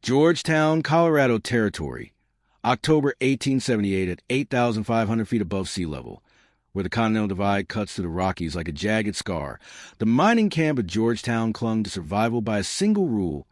Georgetown, Colorado Territory, October 1878 at 8,500 feet above sea level, where the Continental Divide cuts through the Rockies like a jagged scar. The mining camp of Georgetown clung to survival by a single rule: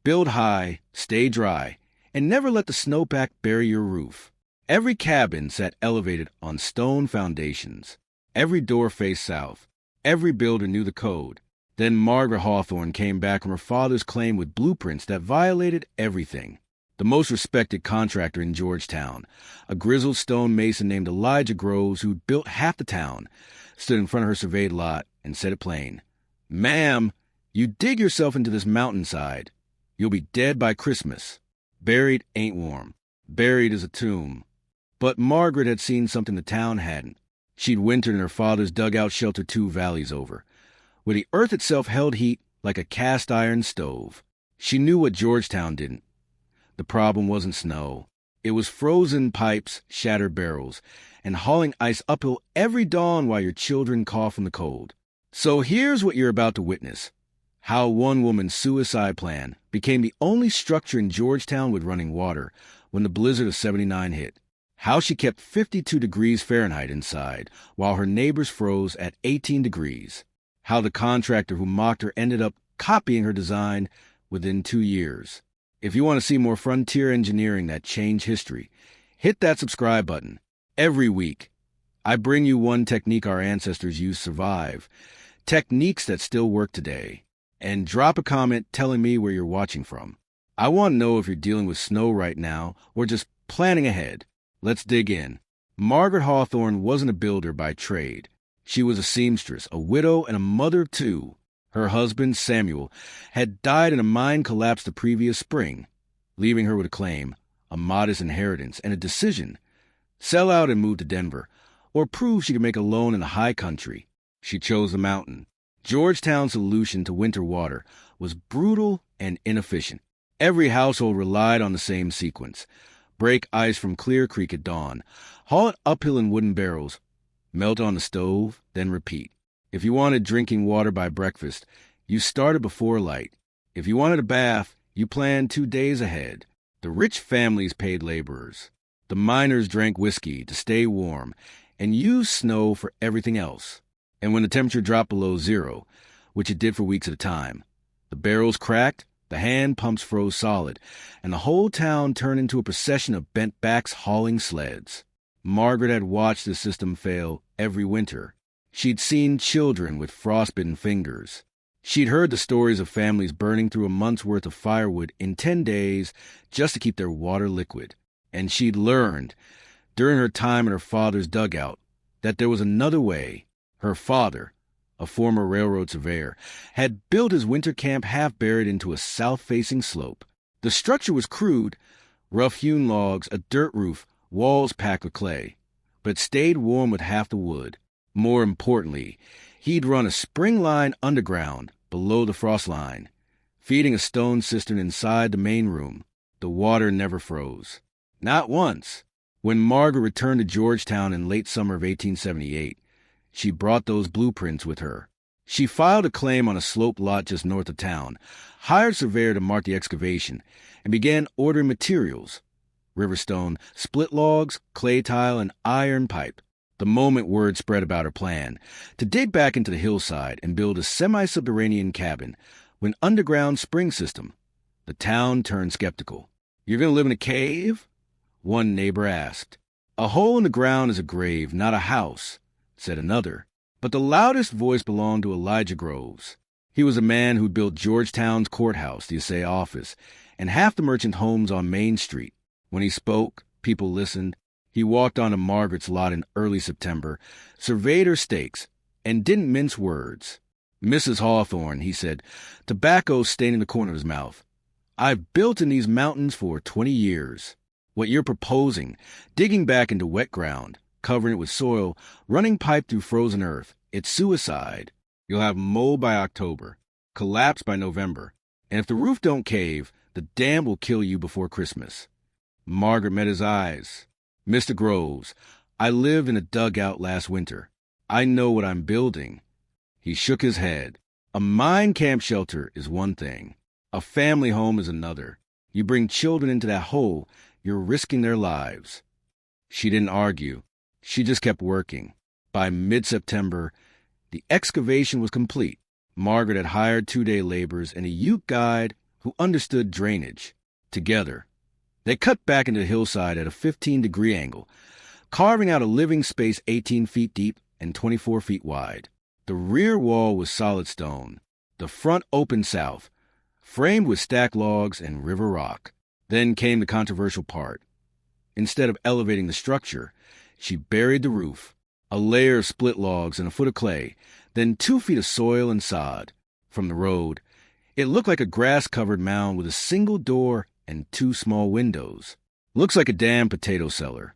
build high, stay dry, and never let the snowpack bury your roof. Every cabin sat elevated on stone foundations. Every door faced south. Every builder knew the code. Then Margaret Hawthorne came back from her father's claim with blueprints that violated everything. The most respected contractor in Georgetown, a grizzled stone mason named Elijah Groves, who'd built half the town, stood in front of her surveyed lot and said it plain: "Ma'am, you dig yourself into this mountainside. You'll be dead by Christmas. Buried ain't warm. Buried is a tomb." But Margaret had seen something the town hadn't. She'd wintered in her father's dugout shelter 2 valleys over, where the earth itself held heat like a cast-iron stove. She knew what Georgetown didn't. The problem wasn't snow. It was frozen pipes, shattered barrels, and hauling ice uphill every dawn while your children cough from the cold. So here's what you're about to witness: how one woman's suicide plan became the only structure in Georgetown with running water when the blizzard of '79 hit. How she kept 52 degrees Fahrenheit inside while her neighbors froze at 18 degrees. How the contractor who mocked her ended up copying her design within 2 years. If you want to see more frontier engineering that changed history, hit that subscribe button. Every week, I bring you one technique our ancestors used to survive, techniques that still work today. And drop a comment telling me where you're watching from. I want to know if you're dealing with snow right now or just planning ahead. Let's dig in. Margaret Hawthorne wasn't a builder by trade. She was a seamstress, a widow, and a mother of 2. Her husband, Samuel, had died in a mine collapse the previous spring, leaving her with a claim, a modest inheritance, and a decision: sell out and move to Denver, or prove she could make a loan in the high country. She chose the mountain. Georgetown's solution to winter water was brutal and inefficient. Every household relied on the same sequence: break ice from Clear Creek at dawn, haul it uphill in wooden barrels, melt on the stove, then repeat. If you wanted drinking water by breakfast, you started before light. If you wanted a bath, you planned 2 days ahead. The rich families paid laborers. The miners drank whiskey to stay warm and used snow for everything else. And when the temperature dropped below 0, which it did for weeks at a time, the barrels cracked, the hand pumps froze solid, and the whole town turned into a procession of bent backs hauling sleds. Margaret had watched the system fail every winter. She'd seen children with frostbitten fingers. She'd heard the stories of families burning through a month's worth of firewood in 10 days just to keep their water liquid. And she'd learned, during her time in her father's dugout, that there was another way. Her father, a former railroad surveyor, had built his winter camp half buried into a south-facing slope. The structure was crude: rough-hewn logs, a dirt roof, walls packed with clay, but it stayed warm with half the wood. More importantly, he'd run a spring line underground below the frost line, feeding a stone cistern inside the main room. The water never froze. Not once. When Margaret returned to Georgetown in late summer of 1878, she brought those blueprints with her. She filed a claim on a sloped lot just north of town, hired a surveyor to mark the excavation, and began ordering materials: riverstone, split logs, clay tile, and iron pipe. The moment word spread about her plan to dig back into the hillside and build a semi-subterranean cabin with an underground spring system, the town turned skeptical. "You're going to live in a cave?" one neighbor asked. "A hole in the ground is a grave, not a house," said another. But the loudest voice belonged to Elijah Groves. He was a man who built Georgetown's courthouse, the assay office, and half the merchant homes on Main Street. When he spoke, people listened. He walked onto Margaret's lot in early September, surveyed her stakes, and didn't mince words. "Mrs. Hawthorne," he said, tobacco staining the corner of his mouth, "I've built in these mountains for 20 years. What you're proposing, digging back into wet ground, covering it with soil, running pipe through frozen earth, it's suicide. You'll have mold by October, collapse by November, and if the roof don't cave, the dam will kill you before Christmas." Margaret met his eyes. "Mr. Groves, I lived in a dugout last winter. I know what I'm building." He shook his head. "A mine camp shelter is one thing. A family home is another. You bring children into that hole, you're risking their lives. She didn't argue. She just kept working. By mid-September, the excavation was complete. Margaret had hired 2-day laborers and a Ute guide who understood drainage. Together, they cut back into the hillside at a 15-degree angle, carving out a living space 18 feet deep and 24 feet wide. The rear wall was solid stone. The front open south, framed with stacked logs and river rock. Then came the controversial part. Instead of elevating the structure, she buried the roof, a layer of split logs and a foot of clay, then 2 feet of soil and sod. From the road, it looked like a grass-covered mound with a single door and 2 small windows. Looks like a damn potato cellar,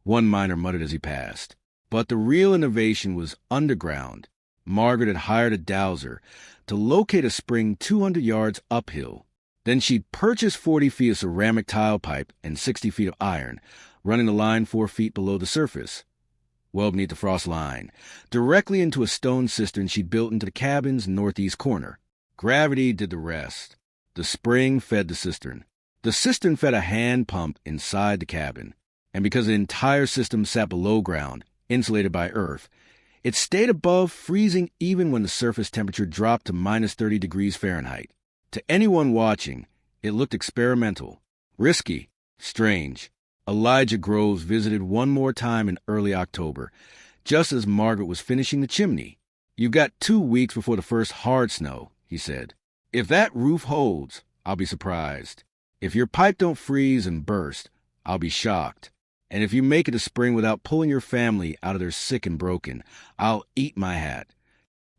one miner muttered as he passed. But the real innovation was underground. Margaret had hired a dowser to locate a spring 200 yards uphill. Then she'd purchased 40 feet of ceramic tile pipe and 60 feet of iron, running the line 4 feet below the surface, well beneath the frost line, directly into a stone cistern she'd built into the cabin's northeast corner. Gravity did the rest. The spring fed the cistern. The cistern fed a hand pump inside the cabin, and because the entire system sat below ground, insulated by earth, it stayed above freezing even when the surface temperature dropped to minus 30 degrees Fahrenheit. To anyone watching, it looked experimental, risky, strange. Elijah Groves visited one more time in early October, just as Margaret was finishing the chimney. "You've got 2 weeks before the first hard snow," he said. "If that roof holds, I'll be surprised. If your pipe don't freeze and burst, I'll be shocked. And if you make it to spring without pulling your family out of their sick and broken, I'll eat my hat."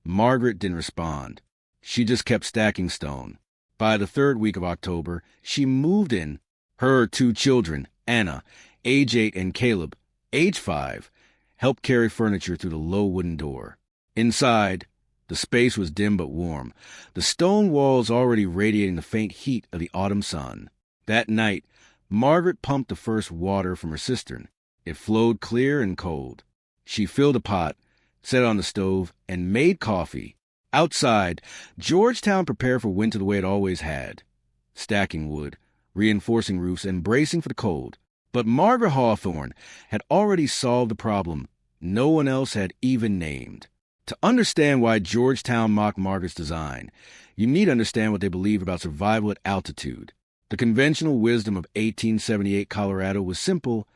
Margaret didn't respond. She just kept stacking stone. By the 3rd week of October, she moved in. Her 2 children, Anna, age 8, and Caleb, age 5, helped carry furniture through the low wooden door. Inside, the space was dim but warm, the stone walls already radiating the faint heat of the autumn sun. That night, Margaret pumped the first water from her cistern. It flowed clear and cold. She filled a pot, set it on the stove, and made coffee. Outside, Georgetown prepared for winter the way it always had, stacking wood, reinforcing roofs, and bracing for the cold. But Margaret Hawthorne had already solved the problem no one else had even named. To understand why Georgetown mocked Margaret's design, you need to understand what they believed about survival at altitude. The conventional wisdom of 1878 Colorado was simple: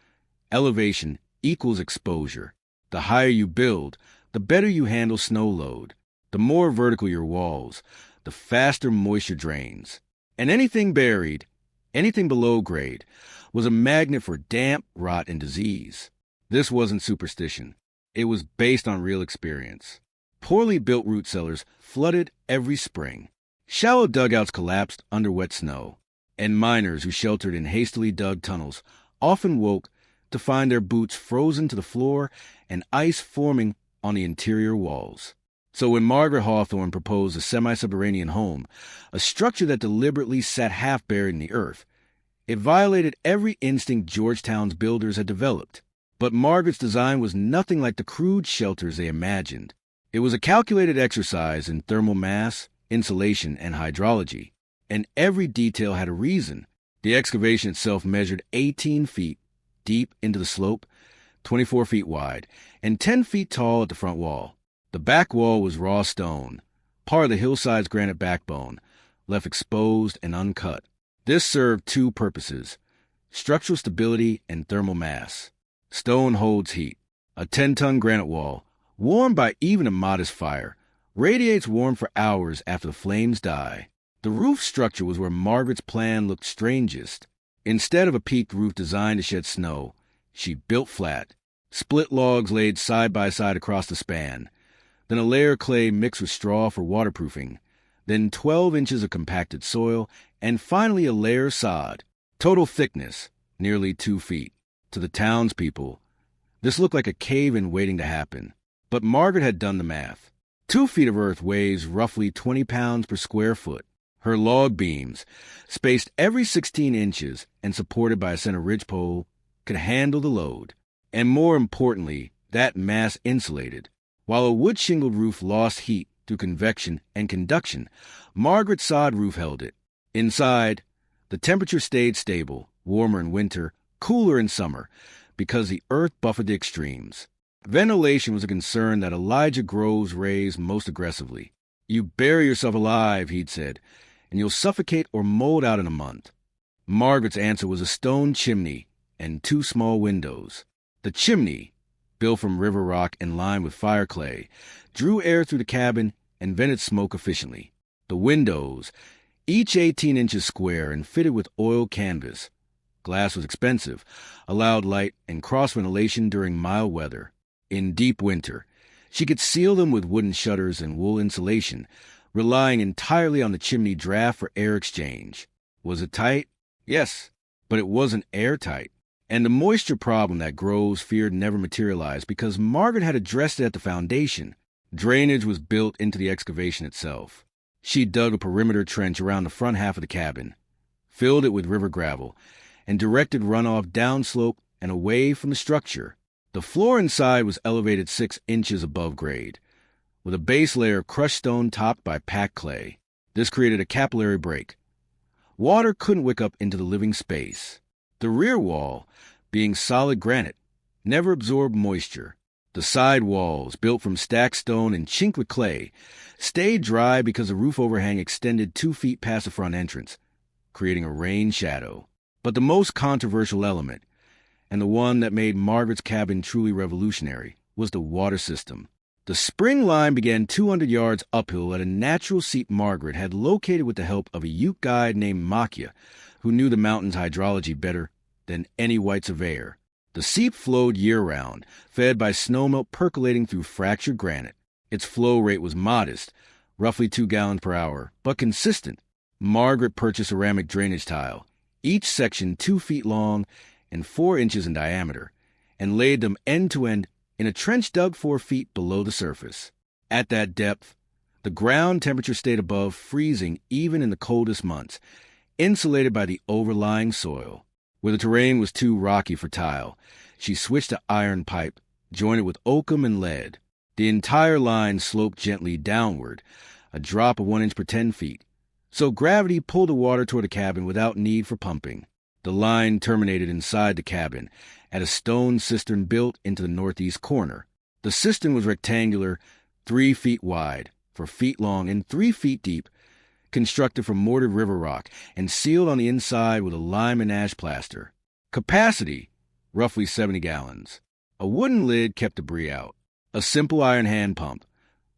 elevation equals exposure. The higher you build, the better you handle snow load. The more vertical your walls, the faster moisture drains. And anything buried, anything below grade, was a magnet for damp, rot, and disease. This wasn't superstition. It was based on real experience. Poorly built root cellars flooded every spring. Shallow dugouts collapsed under wet snow, and miners who sheltered in hastily dug tunnels often woke to find their boots frozen to the floor and ice forming on the interior walls. So when Margaret Hawthorne proposed a semi-subterranean home, a structure that deliberately sat half buried in the earth, it violated every instinct Georgetown's builders had developed. But Margaret's design was nothing like the crude shelters they imagined. It was a calculated exercise in thermal mass, insulation, and hydrology, and every detail had a reason. The excavation itself measured 18 feet deep into the slope, 24 feet wide, and 10 feet tall at the front wall. The back wall was raw stone, part of the hillside's granite backbone, left exposed and uncut. This served 2 purposes: structural stability and thermal mass. Stone holds heat. A 10-ton granite wall, warmed by even a modest fire, radiates warmth for hours after the flames die. The roof structure was where Margaret's plan looked strangest. Instead of a peaked roof designed to shed snow, she built flat, split logs laid side by side across the span, then a layer of clay mixed with straw for waterproofing, then 12 inches of compacted soil, and finally a layer of sod. Total thickness, nearly 2 feet. To the townspeople, this looked like a cave-in waiting to happen. But Margaret had done the math. 2 feet of earth weighs roughly 20 pounds per square foot. Her log beams, spaced every 16 inches and supported by a center ridgepole, could handle the load. And more importantly, that mass insulated. While a wood-shingled roof lost heat through convection and conduction, Margaret's sod roof held it. Inside, The temperature stayed stable, warmer in winter, cooler in summer, because the earth buffered the extremes. Ventilation was a concern that Elijah Groves raised most aggressively. "You bury yourself alive," he'd said, "and you'll suffocate or mold out in a month." Margaret's answer was a stone chimney and 2 small windows. The chimney, built from river rock and lined with fire clay, drew air through the cabin and vented smoke efficiently. The windows, each 18 inches square and fitted with oiled canvas — glass was expensive — allowed light and cross-ventilation during mild weather. In deep winter, she could seal them with wooden shutters and wool insulation, relying entirely on the chimney draft for air exchange. Was it tight? Yes, but it wasn't airtight. And the moisture problem that Groves feared never materialized because Margaret had addressed it at the foundation. Drainage was built into the excavation itself. She dug a perimeter trench around the front half of the cabin, filled it with river gravel, and directed runoff downslope and away from the structure. The floor inside was elevated 6 inches above grade, with a base layer of crushed stone topped by packed clay. This created a capillary break. Water couldn't wick up into the living space. The rear wall, being solid granite, never absorbed moisture. The side walls, built from stacked stone and chinked with clay, stayed dry because the roof overhang extended 2 feet past the front entrance, creating a rain shadow. But the most controversial element, and the one that made Margaret's cabin truly revolutionary, was the water system. The spring line began 200 yards uphill at a natural seep Margaret had located with the help of a Ute guide named Mockery, who knew the mountain's hydrology better than any white surveyor. The seep flowed year-round, fed by snowmelt percolating through fractured granite. Its flow rate was modest, roughly 2 gallons per hour, but consistent. Margaret purchased ceramic drainage tile, each section 2 feet long and 4 inches in diameter, and laid them end-to-end in a trench dug 4 feet below the surface. At that depth, the ground temperature stayed above freezing even in the coldest months, insulated by the overlying soil. Where the terrain was too rocky for tile, she switched to iron pipe, jointed with oakum and lead. The entire line sloped gently downward, a drop of 1 inch per 10 feet, so gravity pulled the water toward the cabin without need for pumping. The line terminated inside the cabin, at a stone cistern built into the northeast corner. The cistern was rectangular, 3 feet wide, 4 feet long, and 3 feet deep, constructed from mortared river rock and sealed on the inside with a lime and ash plaster. Capacity, roughly 70 gallons. A wooden lid kept debris out. A simple iron hand pump,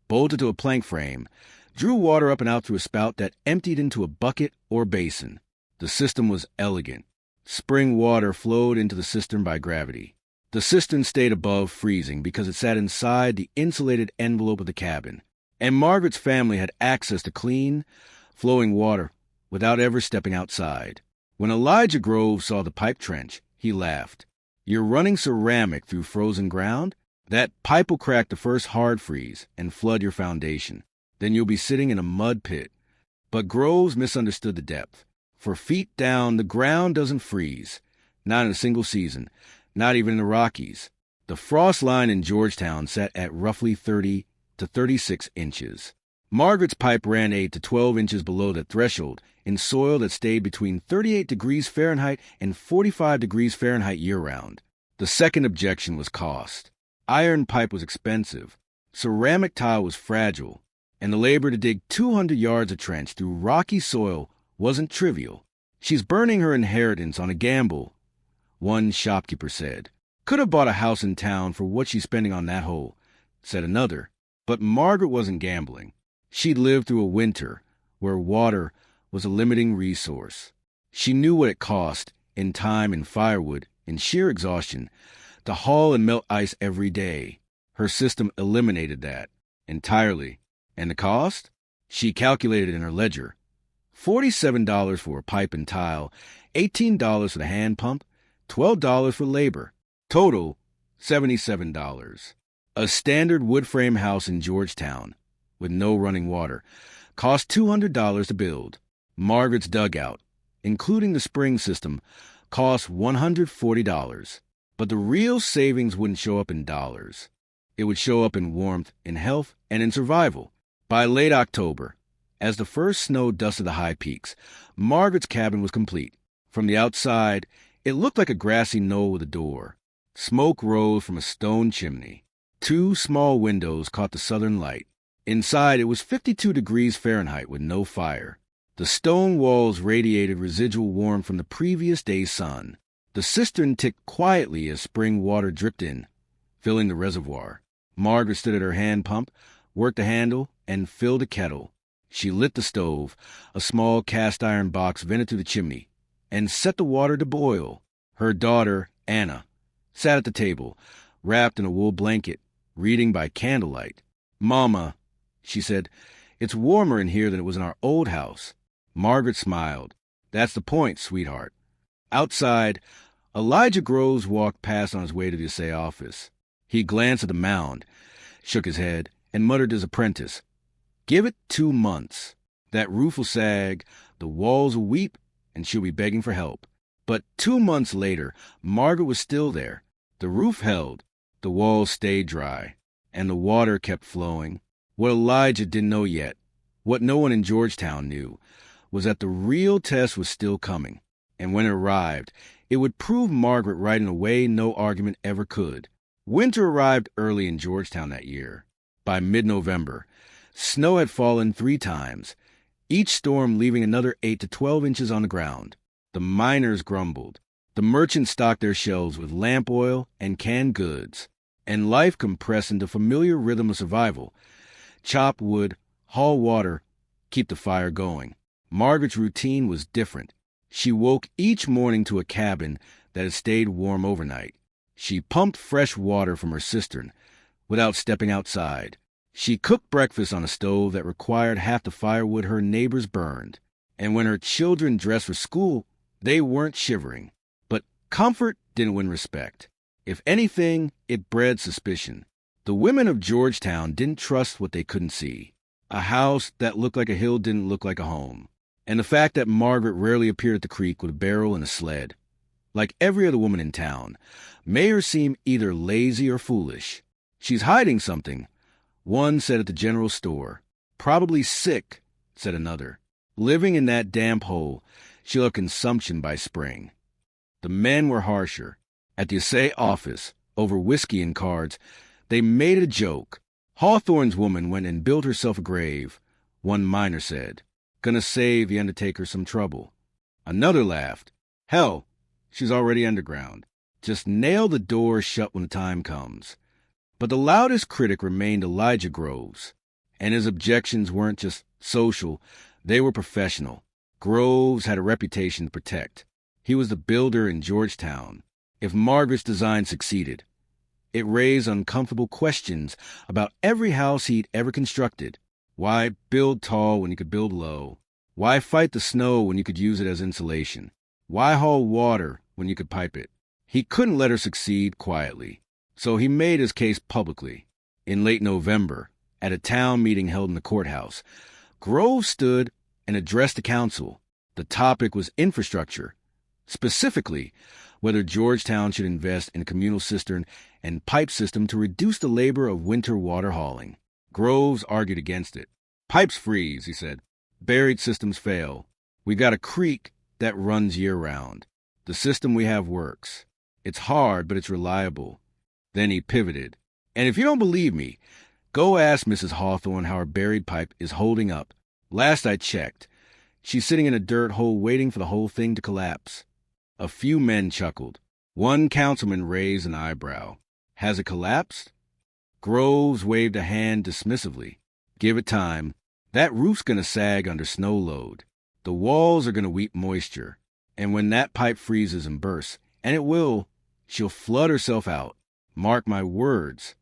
bolted to a plank frame, drew water up and out through a spout that emptied into a bucket or basin. The system was elegant. Spring water flowed into the cistern by gravity. The cistern stayed above freezing because it sat inside the insulated envelope of the cabin, and Margaret's family had access to clean, flowing water without ever stepping outside. When Elijah Groves saw the pipe trench, he laughed. "You're running ceramic through frozen ground? That pipe will crack the first hard freeze and flood your foundation. Then you'll be sitting in a mud pit." But Groves misunderstood the depth. For feet down, the ground doesn't freeze. Not in a single season. Not even in the Rockies. The frost line in Georgetown sat at roughly 30 to 36 inches. Margaret's pipe ran 8 to 12 inches below that threshold in soil that stayed between 38 degrees Fahrenheit and 45 degrees Fahrenheit year-round. The second objection was cost. Iron pipe was expensive. Ceramic tile was fragile. And the labor to dig 200 yards of trench through rocky soil wasn't trivial. "She's burning her inheritance on a gamble," one shopkeeper said. "Could have bought a house in town for what she's spending on that hole," said another. But Margaret wasn't gambling. She'd lived through a winter where water was a limiting resource. She knew what it cost in time and firewood and sheer exhaustion to haul and melt ice every day. Her system eliminated that entirely. And the cost? She calculated in her ledger. $47 for a pipe and tile, $18 for the hand pump, $12 for labor. Total, $77. A standard wood frame house in Georgetown, with no running water, cost $200 to build. Margaret's dugout, including the spring system, cost $140. But the real savings wouldn't show up in dollars. It would show up in warmth, in health, and in survival. By late October, As the first snow dusted the high peaks, Margaret's cabin was complete. From the outside, it looked like a grassy knoll with a door. Smoke rose from a stone chimney. 2 small windows caught the southern light. Inside, it was 52 degrees Fahrenheit with no fire. The stone walls radiated residual warmth from the previous day's sun. The cistern ticked quietly as spring water dripped in, filling the reservoir. Margaret stood at her hand pump, worked the handle, and filled a kettle. She lit the stove, a small cast-iron box vented through the chimney, and set the water to boil. Her daughter, Anna, sat at the table, wrapped in a wool blanket, reading by candlelight. "Mama," she said, "it's warmer in here than it was in our old house." Margaret smiled. "That's the point, sweetheart." Outside, Elijah Groves walked past on his way to the assay office. He glanced at the mound, shook his head, and muttered to his apprentice, "Give it 2 months. That roof will sag, the walls will weep, and she'll be begging for help." But 2 months later, Margaret was still there. The roof held, the walls stayed dry, and the water kept flowing. What Elijah didn't know yet, what no one in Georgetown knew, was that the real test was still coming. And when it arrived, it would prove Margaret right in a way no argument ever could. Winter arrived early in Georgetown that year. By mid-November, snow had fallen 3 times, each storm leaving another 8 to 12 inches on the ground. The miners grumbled. The merchants stocked their shelves with lamp oil and canned goods, and life compressed into familiar rhythm of survival. Chop wood, haul water, keep the fire going. Margaret's routine was different. She woke each morning to a cabin that had stayed warm overnight. She pumped fresh water from her cistern without stepping outside. She cooked breakfast on a stove that required half the firewood her neighbors burned. And when her children dressed for school, they weren't shivering. But comfort didn't win respect. If anything, it bred suspicion. The women of Georgetown didn't trust what they couldn't see. A house that looked like a hill didn't look like a home. And the fact that Margaret rarely appeared at the creek with a barrel and a sled. Like every other woman in town, made her seem either lazy or foolish. "She's hiding something," one said at the general store. "Probably sick," said another. "Living in that damp hole, she'll have consumption by spring." The men were harsher. At the assay office, over whiskey and cards, they made it a joke. "Hawthorne's woman went and built herself a grave," one miner said. "Gonna save the undertaker some trouble." Another laughed. "Hell, she's already underground. Just nail the door shut when the time comes." But the loudest critic remained Elijah Groves, and his objections weren't just social, they were professional. Groves had a reputation to protect. He was the builder in Georgetown. If Margaret's design succeeded, it raised uncomfortable questions about every house he'd ever constructed. Why build tall when you could build low? Why fight the snow when you could use it as insulation? Why haul water when you could pipe it? He couldn't let her succeed quietly, so he made his case publicly. In late November, at a town meeting held in the courthouse, Groves stood and addressed the council. The topic was infrastructure, specifically whether Georgetown should invest in a communal cistern and pipe system to reduce the labor of winter water hauling. Groves argued against it. "Pipes freeze," he said. "Buried systems fail. We've got a creek that runs year-round. The system we have works. It's hard, but it's reliable." Then he pivoted. "And if you don't believe me, go ask Mrs. Hawthorne how her buried pipe is holding up. Last I checked, she's sitting in a dirt hole waiting for the whole thing to collapse." A few men chuckled. One councilman raised an eyebrow. "Has it collapsed?" Groves waved a hand dismissively. "Give it time. That roof's going to sag under snow load. The walls are going to weep moisture. And when that pipe freezes and bursts, and it will, she'll flood herself out. Mark my words."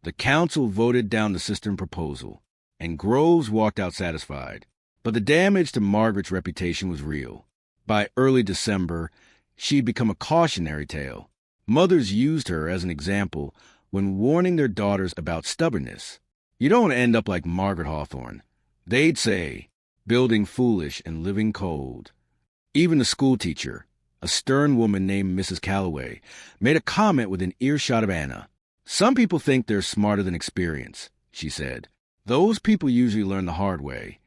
The council voted down the cistern proposal, and Groves walked out satisfied. But the damage to Margaret's reputation was real. By early December, she'd become a cautionary tale. Mothers used her as an example when warning their daughters about stubbornness. "You don't end up like Margaret Hawthorne," they'd say, "building foolish and living cold." Even the schoolteacher, a stern woman named Mrs. Calloway, made a comment within earshot of Anna. "Some people think they're smarter than experience," she said. "Those people usually learn the hard way.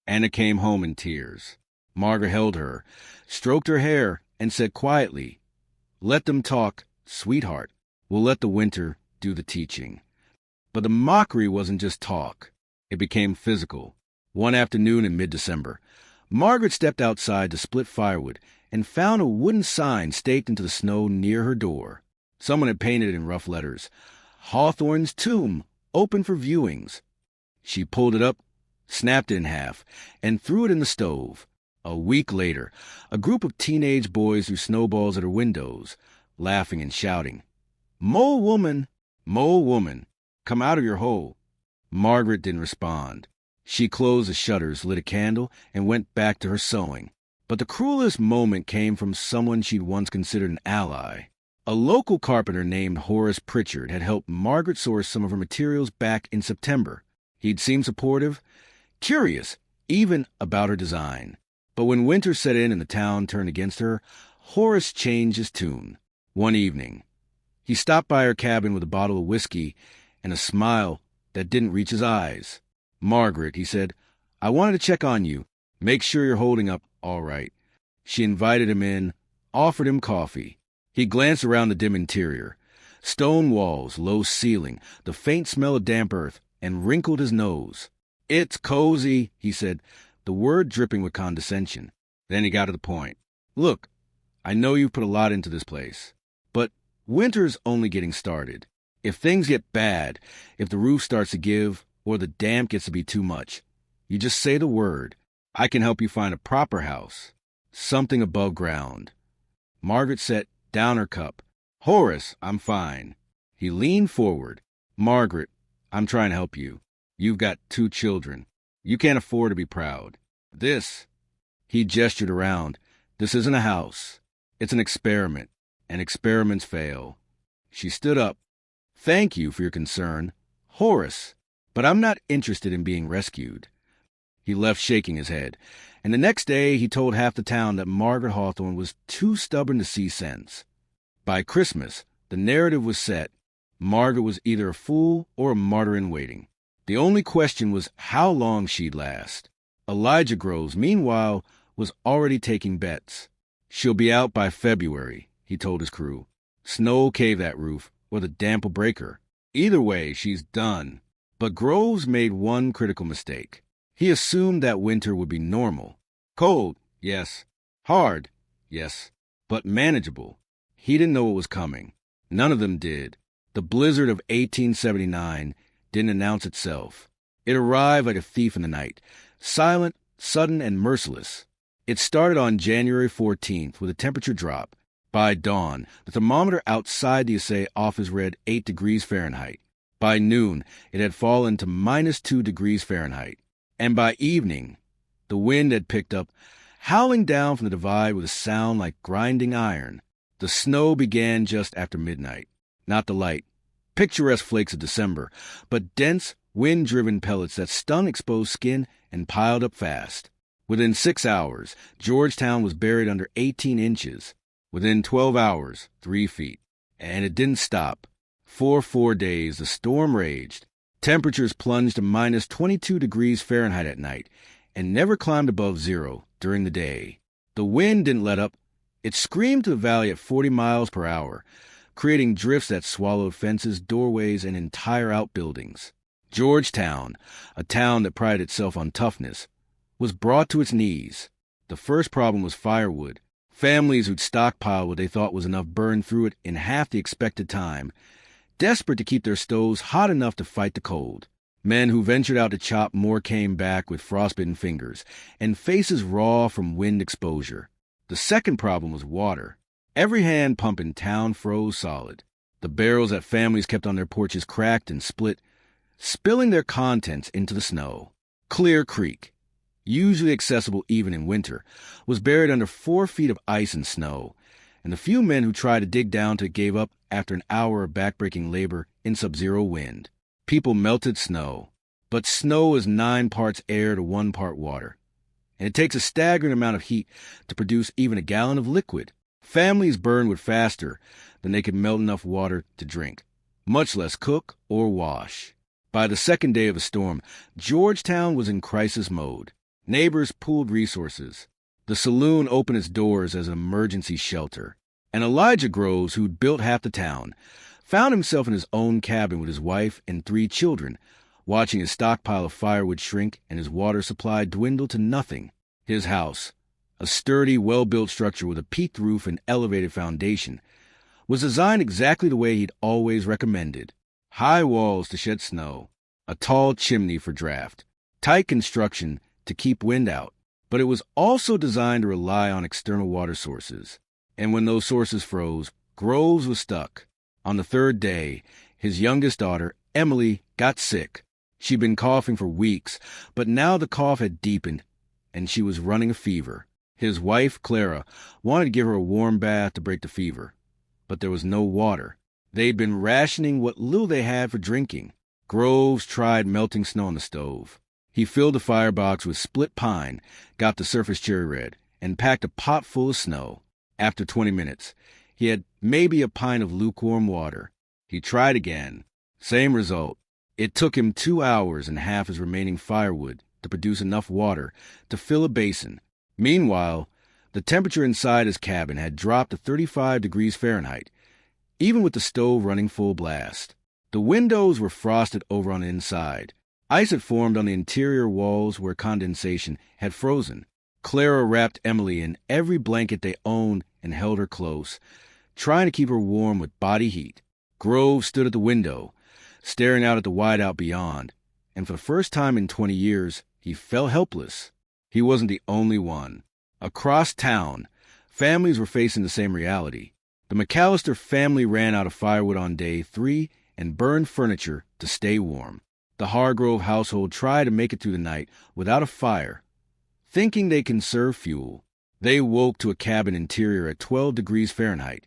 Anna came home in tears. Margaret held her, stroked her hair, and said quietly, "Let them talk, sweetheart. We'll let the winter do the teaching." But the mockery wasn't just talk. It became physical. One afternoon in mid-December, Margaret stepped outside to split firewood and found a wooden sign staked into the snow near her door. Someone had painted in rough letters, "Hawthorne's tomb, open for viewings." She pulled it up, snapped it in half, and threw it in the stove. A week later, a group of teenage boys threw snowballs at her windows, laughing and shouting, Mole woman, come out of your hole." Margaret didn't respond. She closed the shutters, lit a candle, and went back to her sewing. But the cruelest moment came from someone she'd once considered an ally. A local carpenter named Horace Pritchard had helped Margaret source some of her materials back in September. He'd seemed supportive, curious, even about her design. But when winter set in and the town turned against her, Horace changed his tune. One evening, he stopped by her cabin with a bottle of whiskey and a smile that didn't reach his eyes. "Margaret," he said, "I wanted to check on you, make sure you're holding up all right." She invited him in, offered him coffee. He glanced around the dim interior. Stone walls, low ceiling, the faint smell of damp earth, and wrinkled his nose. "It's cozy," he said, the word dripping with condescension. Then he got to the point. "Look, I know you've put a lot into this place, but winter's only getting started. If things get bad, if the roof starts to give, or the damp gets to be too much, you just say the word. I can help you find a proper house, something above ground." Margaret set down her cup. "Horace, I'm fine." He leaned forward. "Margaret, I'm trying to help you. You've got 2 children. You can't afford to be proud. This," he gestured around, "this isn't a house. It's an experiment, and experiments fail." She stood up. "Thank you for your concern, Horace, but I'm not interested in being rescued." He left shaking his head, and the next day he told half the town that Margaret Hawthorne was too stubborn to see sense. By Christmas, the narrative was set. Margaret was either a fool or a martyr in waiting. The only question was how long she'd last. Elijah Groves, meanwhile, was already taking bets. "She'll be out by February," he told his crew. "Snow will cave that roof, or the damp will break her. Either way, she's done." But Groves made one critical mistake. He assumed that winter would be normal. Cold, yes. Hard, yes. But manageable. He didn't know what was coming. None of them did. The blizzard of 1879 didn't announce itself. It arrived like a thief in the night, silent, sudden, and merciless. It started on January 14th with a temperature drop. By dawn, the thermometer outside the assay office read 8 degrees Fahrenheit. By noon, it had fallen to -2 degrees Fahrenheit. And by evening, the wind had picked up, howling down from the divide with a sound like grinding iron. The snow began just after midnight. Not the light, picturesque flakes of December, but dense, wind-driven pellets that stung exposed skin and piled up fast. Within 6 hours, Georgetown was buried under 18 inches. Within 12 hours, 3 feet. And it didn't stop. For 4 days, the storm raged. Temperatures plunged to -22 degrees Fahrenheit at night and never climbed above 0 during the day. The wind didn't let up. It screamed to the valley at 40 miles per hour, creating drifts that swallowed fences, doorways, and entire outbuildings. Georgetown, a town that prided itself on toughness, was brought to its knees. The first problem was firewood. Families who'd stockpiled what they thought was enough burned through it in half the expected time, desperate to keep their stoves hot enough to fight the cold. Men who ventured out to chop more came back with frostbitten fingers and faces raw from wind exposure. The second problem was water. Every hand pump in town froze solid. The barrels that families kept on their porches cracked and split, spilling their contents into the snow. Clear Creek, usually accessible even in winter, was buried under 4 feet of ice and snow, and the few men who tried to dig down to it gave up after an hour of backbreaking labor in sub-zero wind. People melted snow, but snow is 9 parts air to 1 part water, and it takes a staggering amount of heat to produce even a gallon of liquid. Families burned wood faster than they could melt enough water to drink, much less cook or wash. By the second day of the storm, Georgetown was in crisis mode. Neighbors pooled resources. The saloon opened its doors as an emergency shelter. And Elijah Groves, who'd built half the town, found himself in his own cabin with his wife and 3 children, watching his stockpile of firewood shrink and his water supply dwindle to nothing. His house, a sturdy, well-built structure with a peaked roof and elevated foundation, was designed exactly the way he'd always recommended. High walls to shed snow, a tall chimney for draft, tight construction to keep wind out. But it was also designed to rely on external water sources. And when those sources froze, Groves was stuck. On the 3rd day, his youngest daughter, Emily, got sick. She'd been coughing for weeks, but now the cough had deepened, and she was running a fever. His wife, Clara, wanted to give her a warm bath to break the fever, but there was no water. They'd been rationing what little they had for drinking. Groves tried melting snow on the stove. He filled the firebox with split pine, got the surface cherry red, and packed a pot full of snow. After 20 minutes, he had maybe a pint of lukewarm water. He tried again. Same result. It took him 2 hours and half his remaining firewood to produce enough water to fill a basin. Meanwhile, the temperature inside his cabin had dropped to 35 degrees Fahrenheit, even with the stove running full blast. The windows were frosted over on the inside. Ice had formed on the interior walls where condensation had frozen. Clara wrapped Emily in every blanket they owned and held her close, trying to keep her warm with body heat. Groves stood at the window, staring out at the whiteout beyond, and for the first time in 20 years, he felt helpless. He wasn't the only one. Across town, families were facing the same reality. The McAllister family ran out of firewood on day 3 and burned furniture to stay warm. The Hargrove household tried to make it through the night without a fire, thinking they conserve fuel. They woke to a cabin interior at 12 degrees Fahrenheit,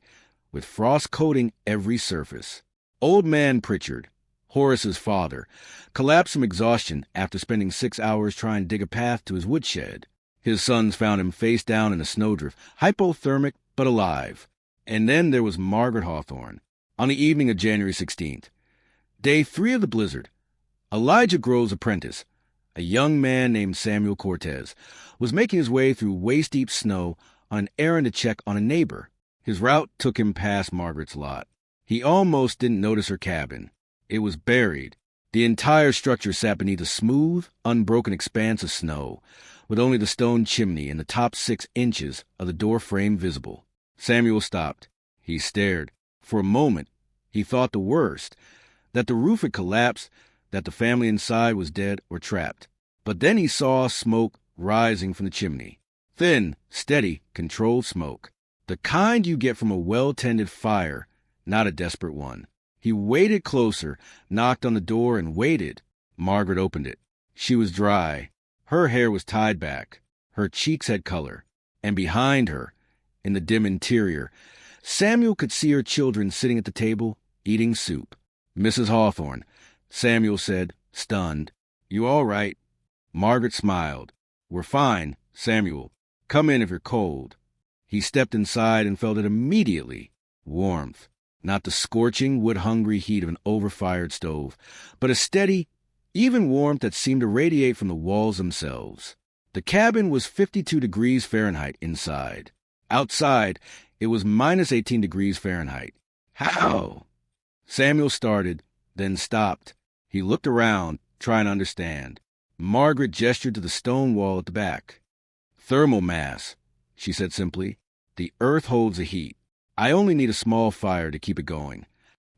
with frost coating every surface. Old man Pritchard, Horace's father, collapsed from exhaustion after spending 6 hours trying to dig a path to his woodshed. His sons found him face down in a snowdrift, hypothermic but alive. And then there was Margaret Hawthorne. On the evening of January 16th, day 3 of the blizzard, Elijah Groves' apprentice, a young man named Samuel Cortez, was making his way through waist-deep snow on an errand to check on a neighbor. His route took him past Margaret's lot. He almost didn't notice her cabin. It was buried. The entire structure sat beneath a smooth, unbroken expanse of snow, with only the stone chimney and the top 6 inches of the door frame visible. Samuel stopped. He stared. For a moment, he thought the worst, that the roof had collapsed, that the family inside was dead or trapped. But then he saw smoke rising from the chimney. Thin, steady, controlled smoke. The kind you get from a well-tended fire, not a desperate one. He waded closer, knocked on the door, and waited. Margaret opened it. She was dry. Her hair was tied back. Her cheeks had color. And behind her, in the dim interior, Samuel could see her children sitting at the table, eating soup. "Mrs. Hawthorne," Samuel said, stunned. "You all right?" Margaret smiled. "We're fine, Samuel. Come in if you're cold." He stepped inside and felt it immediately. Warmth. Not the scorching, wood-hungry heat of an overfired stove, but a steady, even warmth that seemed to radiate from the walls themselves. The cabin was 52 degrees Fahrenheit inside. Outside, it was minus 18 degrees Fahrenheit. How? Samuel started, then stopped. He looked around, trying to understand. Margaret gestured to the stone wall at the back. "ThermalMass," she said simply. "The earth holds the heat. I only need a small fire to keep it going."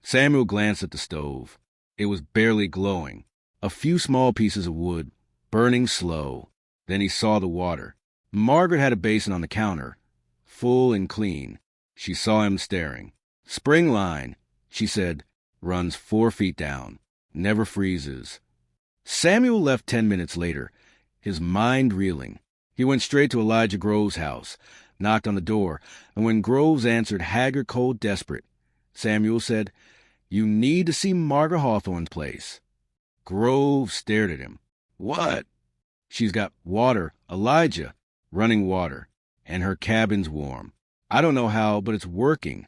Samuel glanced at the stove. It was barely glowing. A few small pieces of wood, burning slow. Then he saw the water. Margaret had a basin on the counter, full and clean. She saw him staring. "Spring line," she said, "runs 4 feet down. Never freezes." Samuel left 10 minutes later, his mind reeling. He went straight to Elijah Groves' house, knocked on the door, and when Groves answered, haggard, cold, desperate, Samuel said, "You need to see Margaret Hawthorne's place." Groves stared at him. "What?" "She's got water, Elijah, running water, and her cabin's warm. I don't know how, but it's working."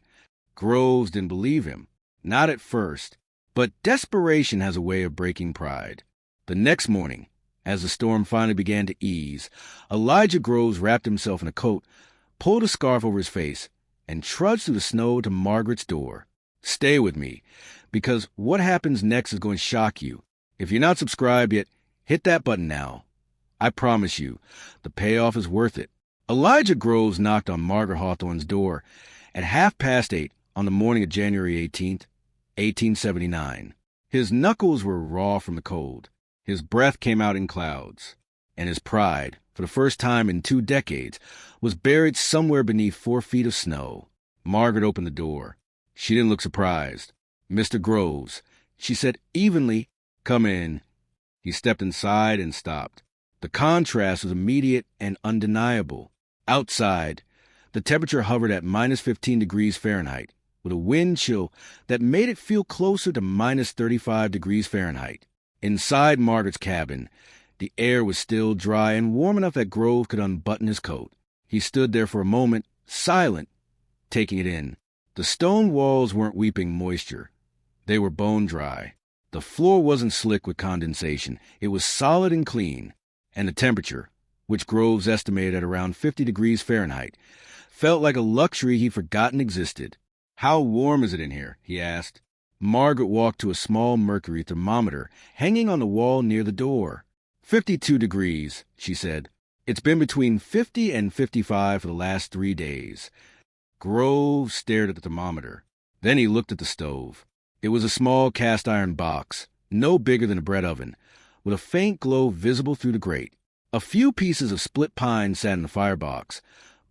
Groves didn't believe him. Not at first. But desperation has a way of breaking pride. The next morning, As the storm finally began to ease, Elijah Groves wrapped himself in a coat, pulled a scarf over his face, and trudged through the snow to Margaret's door. Stay with me, because what happens next is going to shock you. If you're not subscribed yet, hit that button now. I promise you, the payoff is worth it. Elijah Groves knocked on Margaret Hawthorne's door at 8:30 on the morning of January 18th, 1879. His knuckles were raw from the cold. His breath came out in clouds, and his pride, for the first time in 2 decades, was buried somewhere beneath 4 feet of snow. Margaret opened the door. She didn't look surprised. "Mr. Groves," she said evenly, "come in." He stepped inside and stopped. The contrast was immediate and undeniable. Outside, the temperature hovered at -15 degrees Fahrenheit, with a wind chill that made it feel closer to -35 degrees Fahrenheit. Inside Margaret's cabin, the air was still dry and warm enough that Grove could unbutton his coat. He stood there for a moment, silent, taking it in. The stone walls weren't weeping moisture. They were bone dry. The floor wasn't slick with condensation. It was solid and clean. And the temperature, which Groves estimated at around 50 degrees Fahrenheit, felt like a luxury he'd forgotten existed. "How warm is it in here?" he asked. Margaret walked to a small mercury thermometer hanging on the wall near the door. 52 degrees, she said. "It's been between 50 and 55 for the last 3 days. Groves stared at the thermometer. Then he looked at the stove. It was a small cast-iron box, no bigger than a bread oven, with a faint glow visible through the grate. A few pieces of split pine sat in the firebox,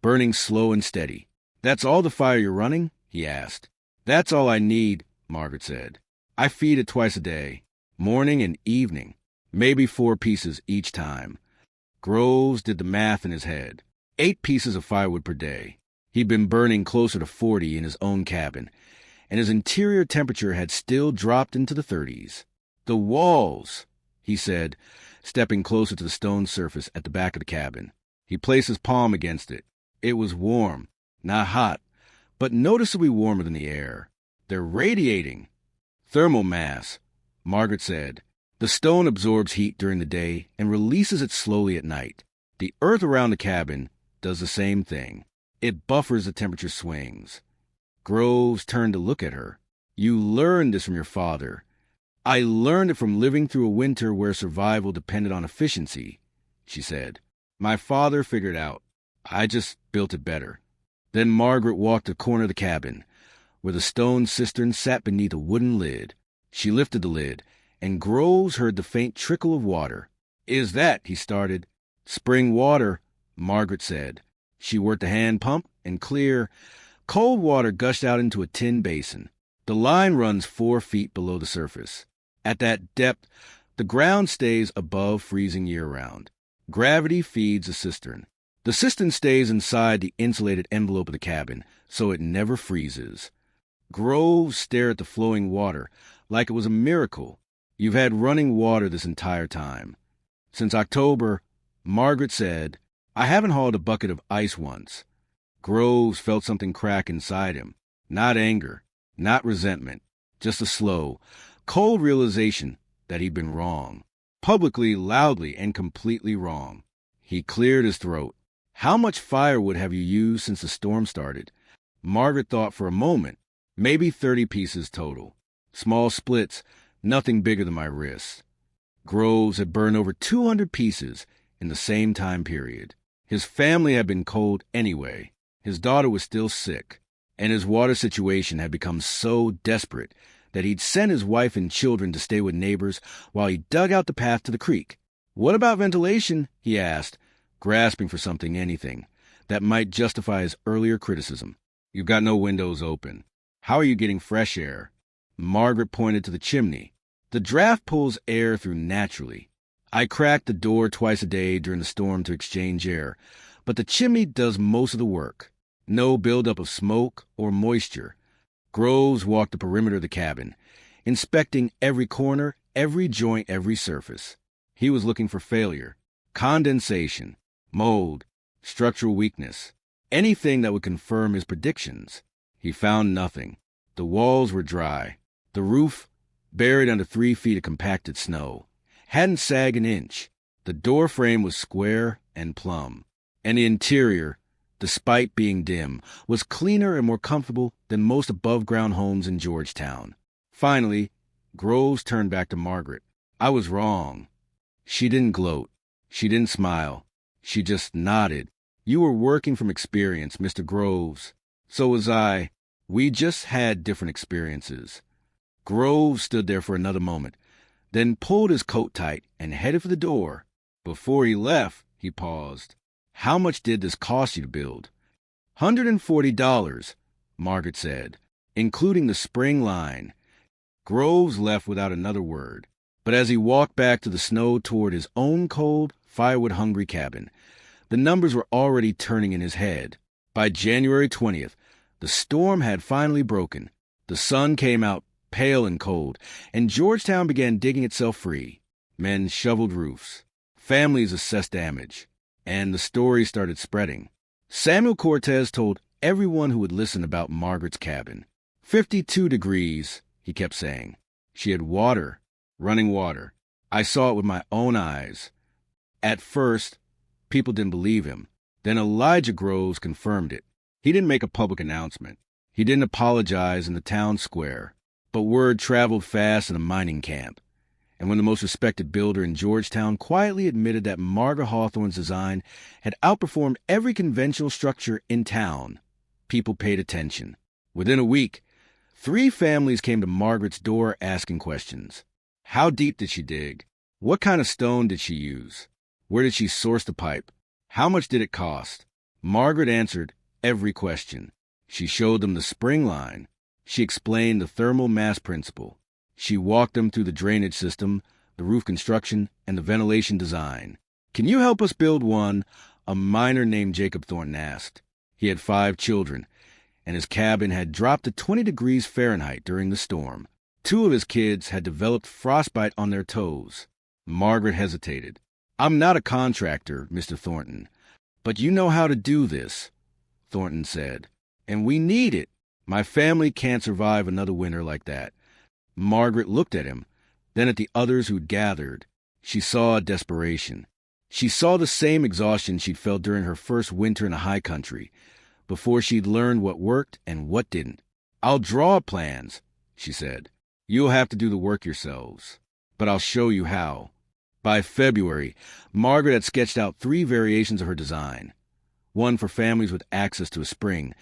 burning slow and steady. "That's all the fire you're running?" he asked. "That's all I need," Margaret said. "I feed it twice a day, morning and evening, maybe 4 pieces each time." Groves did the math in his head. 8 pieces of firewood per day. He'd been burning closer to 40 in his own cabin, and his interior temperature had still dropped into the 30s. "The walls," he said, stepping closer to the stone surface at the back of the cabin. He placed his palm against it. It was warm, not hot, but noticeably warmer than the air. "They're radiating." "ThermalMass," Margaret said. "The stone absorbs heat during the day and releases it slowly at night. The earth around the cabin does the same thing. It buffers the temperature swings." Groves turned to look at her. "You learned this from your father." "I learned it from living through a winter where survival depended on efficiency," she said. "My father figured it out. I just built it better." Then Margaret walked to the corner of the cabin, where the stone cistern sat beneath a wooden lid. She lifted the lid, and Groves heard the faint trickle of water. "Is that?" he started. "Spring water," Margaret said. She worked a hand pump, and clear, cold water gushed out into a tin basin. The line runs 4 feet below the surface. At that depth, the ground stays above freezing year-round. Gravity feeds the cistern. The cistern stays inside the insulated envelope of the cabin, so it never freezes. Groves stared at the flowing water like it was a miracle. "You've had running water this entire time." "Since October," Margaret said. "I haven't hauled a bucket of ice once." Groves felt something crack inside him. Not anger, not resentment, just a slow, cold realization that he'd been wrong. Publicly, loudly, and completely wrong. He cleared his throat. "How much firewood have you used since the storm started?" Margaret thought for a moment. "Maybe 30 pieces total. Small splits, nothing bigger than my wrists." Groves had burned over 200 pieces in the same time period. His family had been cold anyway. His daughter was still sick, and his water situation had become so desperate that he'd sent his wife and children to stay with neighbors while he dug out the path to the creek. "What about ventilation?" he asked, grasping for something, anything, that might justify his earlier criticism. "You've got no windows open. How are you getting fresh air?" Margaret pointed to the chimney. "The draft pulls air through naturally. I cracked the door twice a day during the storm to exchange air, but the chimney does most of the work. No buildup of smoke or moisture." Groves walked the perimeter of the cabin, inspecting every corner, every joint, every surface. He was looking for failure, condensation, mold, structural weakness, anything that would confirm his predictions. He found nothing. The walls were dry. The roof, buried under 3 feet of compacted snow, hadn't sagged an inch. The door frame was square and plumb, and the interior, despite being dim, was cleaner and more comfortable than most above-ground homes in Georgetown. Finally, Groves turned back to Margaret. "I was wrong." She didn't gloat. She didn't smile. She just nodded. "You were working from experience, Mr. Groves. So was I. We just had different experiences." Groves stood there for another moment, then pulled his coat tight and headed for the door. Before he left, he paused. "How much did this cost you to build?" $140, Margaret said, "including the spring line." Groves left without another word, but as he walked back to the snow toward his own cold, firewood-hungry cabin, the numbers were already turning in his head. By January 20th, the storm had finally broken. The sun came out pale and cold, and Georgetown began digging itself free. Men shoveled roofs. Families assessed damage. And the story started spreading. Samuel Cortez told everyone who would listen about Margaret's cabin. 52 degrees, he kept saying. She had water, running water. I saw it with my own eyes. At first, people didn't believe him. Then Elijah Groves confirmed it. He didn't make a public announcement. He didn't apologize in the town square. But word traveled fast in a mining camp. And when the most respected builder in Georgetown quietly admitted that Margaret Hawthorne's design had outperformed every conventional structure in town, people paid attention. Within a week, 3 families came to Margaret's door asking questions. How deep did she dig? What kind of stone did she use? Where did she source the pipe? How much did it cost? Margaret answered every question. She showed them the spring line. She explained the ThermalMass principle. She walked them through the drainage system, the roof construction, and the ventilation design. "Can you help us build one?" a miner named Jacob Thornton asked. He had 5 children, and his cabin had dropped to 20 degrees Fahrenheit during the storm. 2 of his kids had developed frostbite on their toes. Margaret hesitated. "I'm not a contractor, Mr. Thornton, but you know how to do this," Thornton said. "And we need it. My family can't survive another winter like that." Margaret looked at him, then at the others who'd gathered. She saw desperation. She saw the same exhaustion she'd felt during her first winter in the high country, before she'd learned what worked and what didn't. "I'll draw plans," she said. "You'll have to do the work yourselves, but I'll show you how." By February, Margaret had sketched out 3 variations of her design. One for families with access to a spring,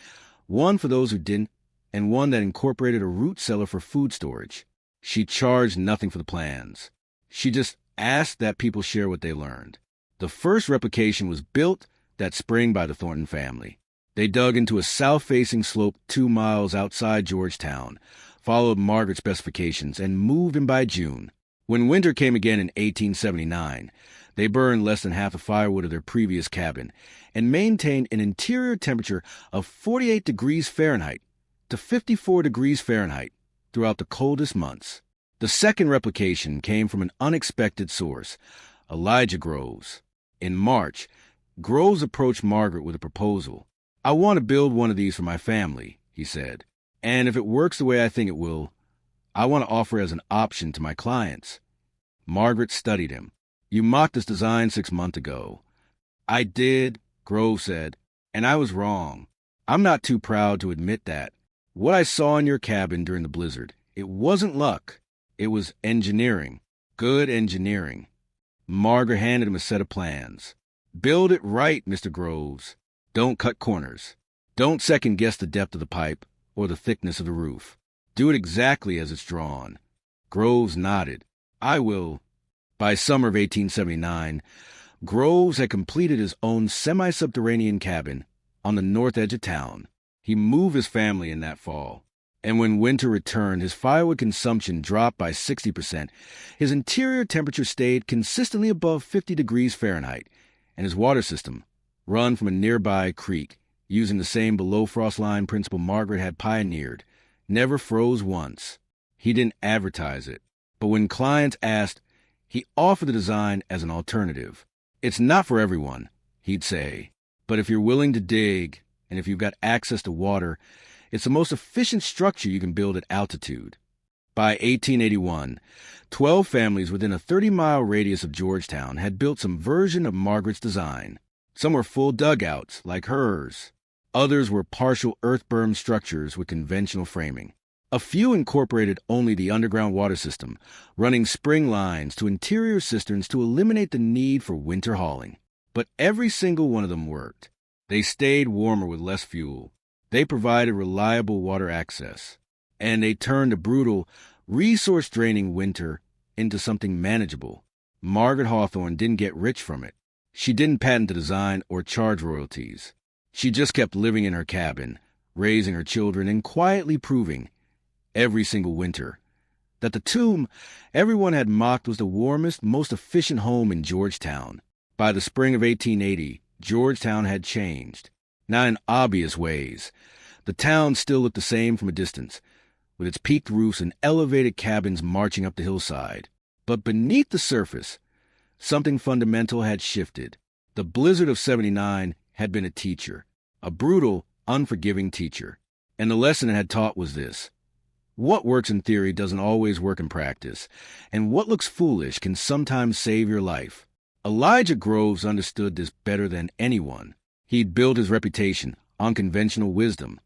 one for those who didn't, and one that incorporated a root cellar for food storage. She charged nothing for the plans. She just asked that people share what they learned. The first replication was built that spring by the Thornton family. They dug into a south-facing slope 2 miles outside Georgetown, followed Margaret's specifications, and moved in by June. When winter came again in 1879, they burned less than half the firewood of their previous cabin and maintained an interior temperature of 48 degrees Fahrenheit to 54 degrees Fahrenheit throughout the coldest months. The second replication came from an unexpected source, Elijah Groves. In March, Groves approached Margaret with a proposal. "I want to build one of these for my family," he said. "And if it works the way I think it will, I want to offer it as an option to my clients." Margaret studied him. "You mocked this design 6 months ago." "I did," Groves said, "and I was wrong. I'm not too proud to admit that. What I saw in your cabin during the blizzard, it wasn't luck. It was engineering. Good engineering." Margaret handed him a set of plans. "Build it right, Mr. Groves. Don't cut corners. Don't second-guess the depth of the pipe or the thickness of the roof. Do it exactly as it's drawn." Groves nodded. "I will." By summer of 1879, Groves had completed his own semi-subterranean cabin on the north edge of town. He moved his family in that fall, and when winter returned, his firewood consumption dropped by 60%. His interior temperature stayed consistently above 50 degrees Fahrenheit, and his water system, run from a nearby creek, using the same below-frost line principle Margaret had pioneered, never froze once. He didn't advertise it, but when clients asked, he offered the design as an alternative. "It's not for everyone," he'd say, "but if you're willing to dig, and if you've got access to water, it's the most efficient structure you can build at altitude." By 1881, 12 families within a 30-mile radius of Georgetown had built some version of Margaret's design. Some were full dugouts, like hers. Others were partial earth-berm structures with conventional framing. A few incorporated only the underground water system, running spring lines to interior cisterns to eliminate the need for winter hauling. But every single one of them worked. They stayed warmer with less fuel. They provided reliable water access. And they turned a brutal, resource-draining winter into something manageable. Margaret Hawthorne didn't get rich from it. She didn't patent the design or charge royalties. She just kept living in her cabin, raising her children, and quietly proving, every single winter, that the tomb everyone had mocked was the warmest, most efficient home in Georgetown. By the spring of 1880, Georgetown had changed. Not in obvious ways. The town still looked the same from a distance, with its peaked roofs and elevated cabins marching up the hillside. But beneath the surface, something fundamental had shifted. The blizzard of '79 had been a teacher, a brutal, unforgiving teacher. And the lesson it had taught was this: what works in theory doesn't always work in practice, and what looks foolish can sometimes save your life. Elijah Groves understood this better than anyone. He'd built his reputation on conventional wisdom,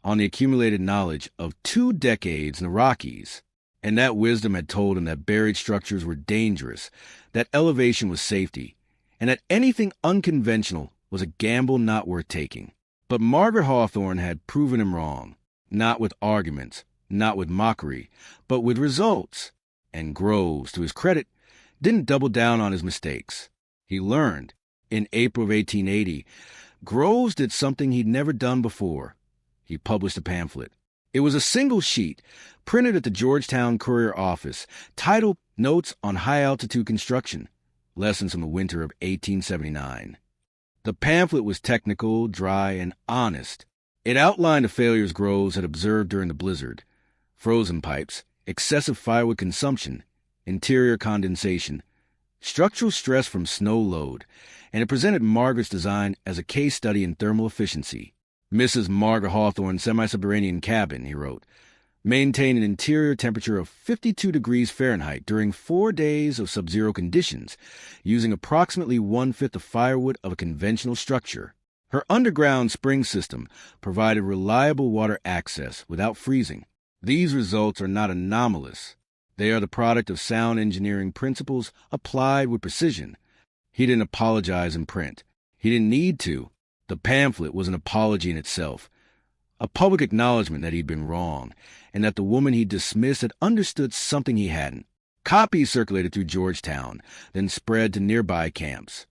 on the accumulated knowledge of 2 decades in the Rockies. And that wisdom had told him that buried structures were dangerous, that elevation was safety, and that anything unconventional was a gamble not worth taking. But Margaret Hawthorne had proven him wrong, not with arguments, not with mockery, but with results. And Groves, to his credit, didn't double down on his mistakes. He learned. In April of 1880, Groves did something he'd never done before. He published a pamphlet. It was a single sheet, printed at the Georgetown Courier office, titled Notes on High-Altitude Construction, Lessons from the Winter of 1879. The pamphlet was technical, dry, and honest. It outlined the failures Groves had observed during the blizzard: frozen pipes, excessive firewood consumption, interior condensation, structural stress from snow load, and it presented Margaret's design as a case study in thermal efficiency. Mrs. Margaret Hawthorne's semi-subterranean cabin, he wrote, maintained an interior temperature of 52 degrees Fahrenheit during 4 days of sub-zero conditions, using approximately 1/5 the firewood of a conventional structure. Her underground spring system provided reliable water access without freezing. These results are not anomalous. They are the product of sound engineering principles applied with precision. He didn't apologize in print. He didn't need to. The pamphlet was an apology in itself, a public acknowledgement that he'd been wrong, and that the woman he dismissed had understood something he hadn't. Copies circulated through Georgetown, then spread to nearby camps.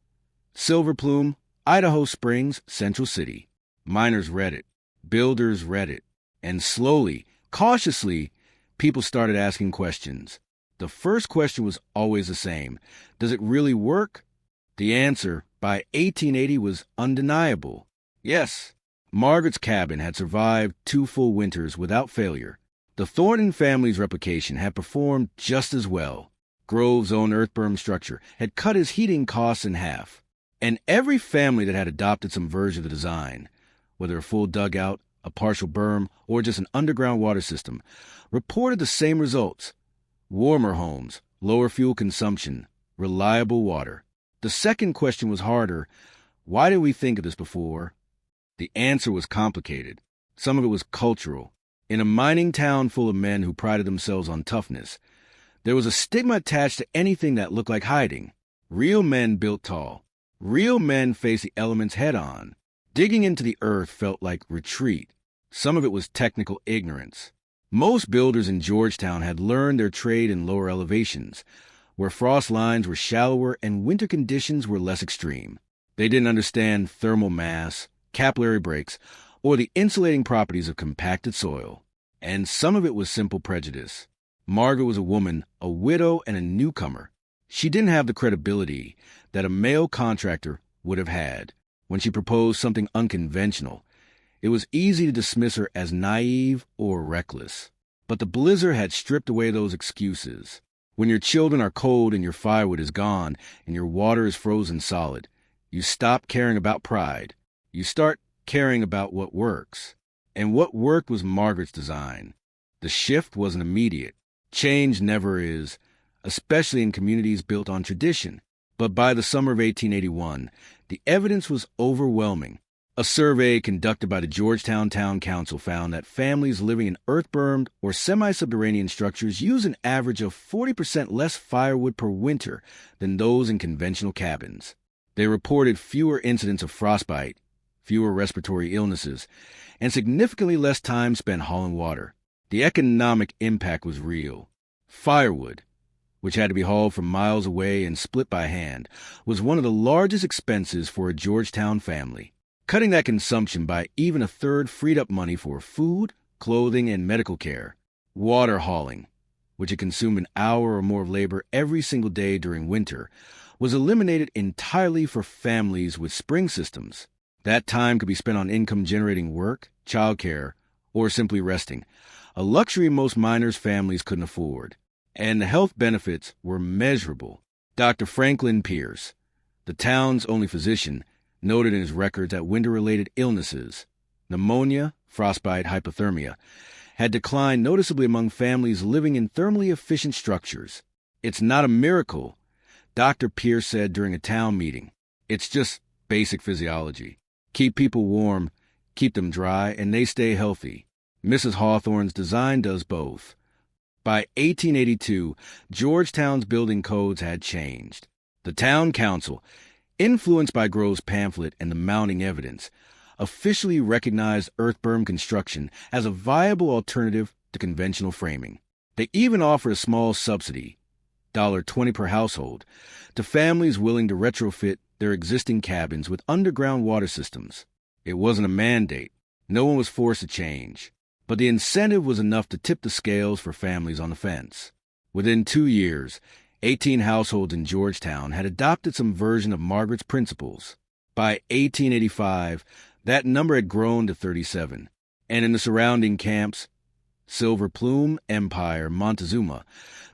Silver Plume, Idaho Springs, Central City. Miners read it. Builders read it. And slowly, cautiously, people started asking questions. The first question was always the same: does it really work? The answer, by 1880, was undeniable. Yes, Margaret's cabin had survived 2 full winters without failure. The Thornton family's replication had performed just as well. Grove's own earth-berm structure had cut his heating costs in half. And every family that had adopted some version of the design, whether a full dugout, a partial berm, or just an underground water system, reported the same results: warmer homes, lower fuel consumption, reliable water. The second question was harder. Why did we think of this before? The answer was complicated. Some of it was cultural. In a mining town full of men who prided themselves on toughness, there was a stigma attached to anything that looked like hiding. Real men built tall. Real men faced the elements head-on. Digging into the earth felt like retreat. Some of it was technical ignorance. Most builders in Georgetown had learned their trade in lower elevations, where frost lines were shallower and winter conditions were less extreme. They didn't understand thermal mass, capillary breaks, or the insulating properties of compacted soil. And some of it was simple prejudice. Margaret was a woman, a widow, and a newcomer. She didn't have the credibility that a male contractor would have had. When she proposed something unconventional, it was easy to dismiss her as naive or reckless. But the blizzard had stripped away those excuses. When your children are cold and your firewood is gone and your water is frozen solid, you stop caring about pride. You start caring about what works. And what worked was Margaret's design. The shift wasn't immediate. Change never is, especially in communities built on tradition. But by the summer of 1881, the evidence was overwhelming. A survey conducted by the Georgetown Town Council found that families living in earth-bermed or semi-subterranean structures use an average of 40% less firewood per winter than those in conventional cabins. They reported fewer incidents of frostbite, fewer respiratory illnesses, and significantly less time spent hauling water. The economic impact was real. Firewood, which had to be hauled from miles away and split by hand, was one of the largest expenses for a Georgetown family. Cutting that consumption by even a third freed up money for food, clothing, and medical care. Water hauling, which had consumed an hour or more of labor every single day during winter, was eliminated entirely for families with spring systems. That time could be spent on income-generating work, childcare, or simply resting, a luxury most miners' families couldn't afford. And the health benefits were measurable. Dr. Franklin Pierce, the town's only physician, noted in his records that winter-related illnesses, pneumonia, frostbite, hypothermia, had declined noticeably among families living in thermally efficient structures. It's not a miracle, Dr. Pierce said during a town meeting. It's just basic physiology. Keep people warm, keep them dry, and they stay healthy. Mrs. Hawthorne's design does both. By 1882, Georgetown's building codes had changed. The town council, influenced by Grove's pamphlet and the mounting evidence, officially recognized earth-berm construction as a viable alternative to conventional framing. They even offered a small subsidy, $20 per household, to families willing to retrofit their existing cabins with underground water systems. It wasn't a mandate. No one was forced to change. But the incentive was enough to tip the scales for families on the fence. Within 2 years, 18 households in Georgetown had adopted some version of Margaret's principles. By 1885, that number had grown to 37, and in the surrounding camps, Silver Plume, Empire, Montezuma,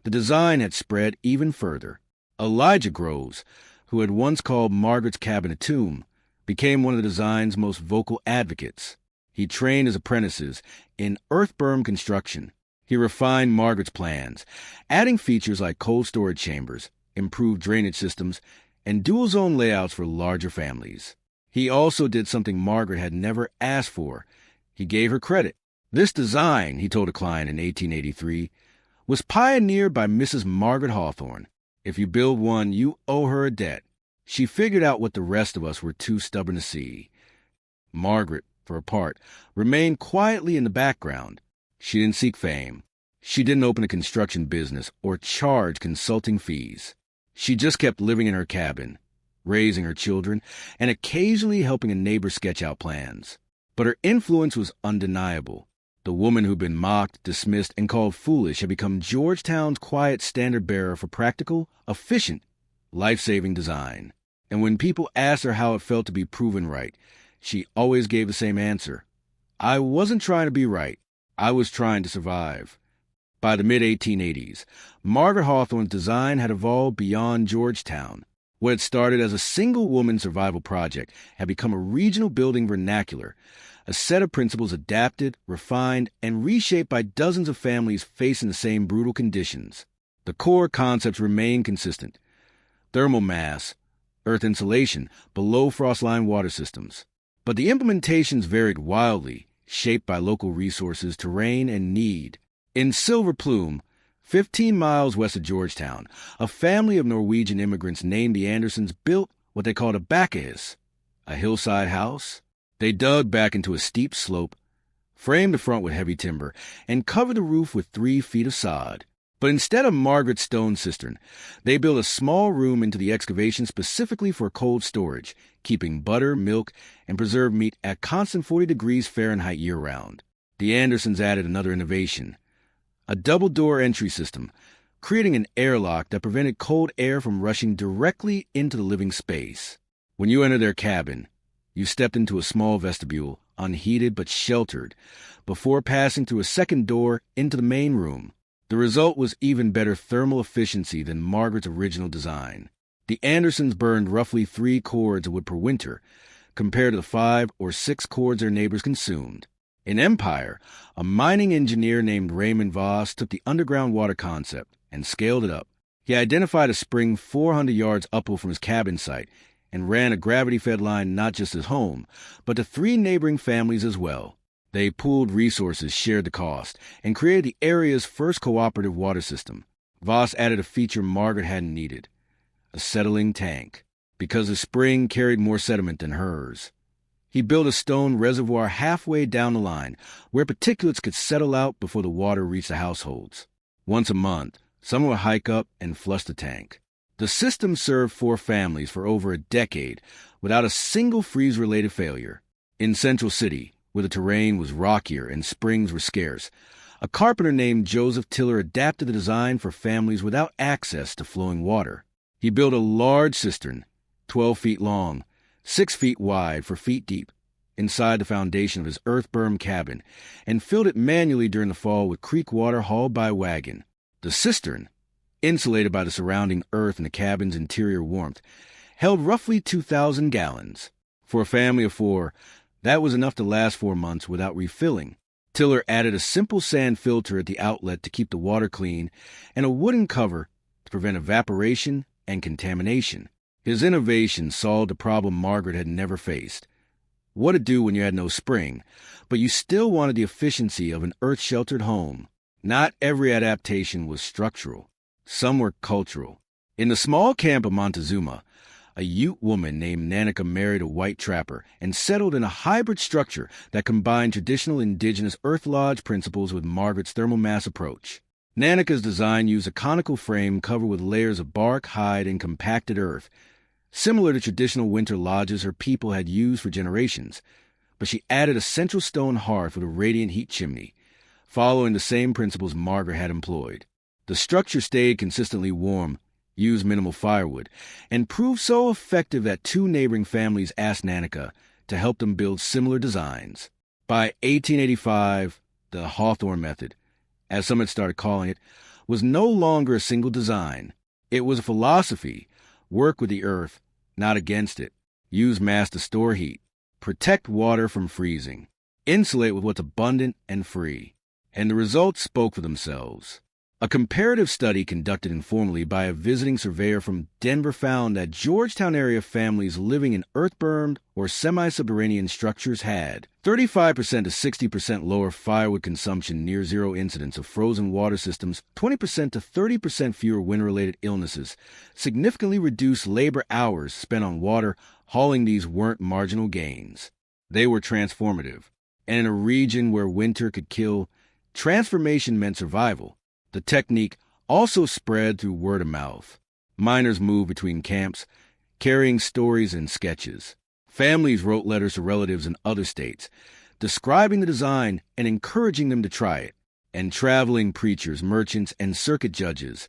the design had spread even further. Elijah Groves, who had once called Margaret's cabin a tomb, became one of the design's most vocal advocates. He trained his apprentices in earth-berm construction. He refined Margaret's plans, adding features like cold storage chambers, improved drainage systems, and dual-zone layouts for larger families. He also did something Margaret had never asked for. He gave her credit. This design, he told a client in 1883, was pioneered by Mrs. Margaret Hawthorne. If you build one, you owe her a debt. She figured out what the rest of us were too stubborn to see. Margaret, for her part, remained quietly in the background. She didn't seek fame. She didn't open a construction business or charge consulting fees. She just kept living in her cabin, raising her children, and occasionally helping a neighbor sketch out plans. But her influence was undeniable. The woman who'd been mocked, dismissed, and called foolish had become Georgetown's quiet standard-bearer for practical, efficient, life-saving design. And when people asked her how it felt to be proven right, she always gave the same answer. I wasn't trying to be right. I was trying to survive. By the mid-1880s, Margaret Hawthorne's design had evolved beyond Georgetown. What had started as a single-woman survival project had become a regional building vernacular, a set of principles adapted, refined, and reshaped by dozens of families facing the same brutal conditions. The core concepts remained consistent. ThermalMass, earth insulation, below-frost-line water systems. But the implementations varied wildly, shaped by local resources, terrain, and need. In Silver Plume, 15 miles west of Georgetown, a family of Norwegian immigrants named the Andersons built what they called a bakkehus, a hillside house. They dug back into a steep slope, framed the front with heavy timber, and covered the roof with 3 feet of sod. But instead of Margaret's stone cistern, they built a small room into the excavation specifically for cold storage, keeping butter, milk, and preserved meat at constant 40 degrees Fahrenheit year-round. The Andersons added another innovation, a double-door entry system, creating an airlock that prevented cold air from rushing directly into the living space. When you entered their cabin, you stepped into a small vestibule, unheated but sheltered, before passing through a second door into the main room. The result was even better thermal efficiency than Margaret's original design. The Andersons burned roughly 3 cords of wood per winter, compared to the 5 or 6 cords their neighbors consumed. In Empire, a mining engineer named Raymond Voss took the underground water concept and scaled it up. He identified a spring 400 yards uphill from his cabin site and ran a gravity-fed line not just his home, but to 3 neighboring families as well. They pooled resources, shared the cost, and created the area's first cooperative water system. Voss added a feature Margaret hadn't needed: a settling tank, because the spring carried more sediment than hers. He built a stone reservoir halfway down the line, where particulates could settle out before the water reached the households. Once a month, someone would hike up and flush the tank. The system served 4 families for over a decade without a single freeze-related failure. In Central City, where the terrain was rockier and springs were scarce, a carpenter named Joseph Tiller adapted the design for families without access to flowing water. He built a large cistern, 12 feet long, 6 feet wide, 4 feet deep, inside the foundation of his earth-berm cabin, and filled it manually during the fall with creek water hauled by wagon. The cistern, insulated by the surrounding earth and the cabin's interior warmth, held roughly 2,000 gallons. For a family of 4, that was enough to last 4 months without refilling. Tiller added a simple sand filter at the outlet to keep the water clean and a wooden cover to prevent evaporation and contamination. His innovation solved a problem Margaret had never faced: what to do when you had no spring, but you still wanted the efficiency of an earth-sheltered home. Not every adaptation was structural. Some were cultural. In the small camp of Montezuma, a Ute woman named Nanica married a white trapper and settled in a hybrid structure that combined traditional indigenous Earth Lodge principles with Margaret's ThermalMass approach. Nanica's design used a conical frame covered with layers of bark, hide, and compacted earth, similar to traditional winter lodges her people had used for generations, but she added a central stone hearth with a radiant heat chimney, following the same principles Margaret had employed. The structure stayed consistently warm, used minimal firewood, and proved so effective that 2 neighboring families asked Nanica to help them build similar designs. By 1885, the Hawthorne method, as some had started calling it, was no longer a single design. It was a philosophy: work with the earth, not against it. Use mass to store heat. Protect water from freezing. Insulate with what's abundant and free. And the results spoke for themselves. A comparative study conducted informally by a visiting surveyor from Denver found that Georgetown area families living in earth-bermed or semi-subterranean structures had 35% to 60% lower firewood consumption, near zero incidence of frozen water systems, 20% to 30% fewer wind-related illnesses, significantly reduced labor hours spent on water hauling. These weren't marginal gains. They were transformative. And in a region where winter could kill, transformation meant survival. The technique also spread through word of mouth. Miners moved between camps, carrying stories and sketches. Families wrote letters to relatives in other states, describing the design and encouraging them to try it. And traveling preachers, merchants, and circuit judges,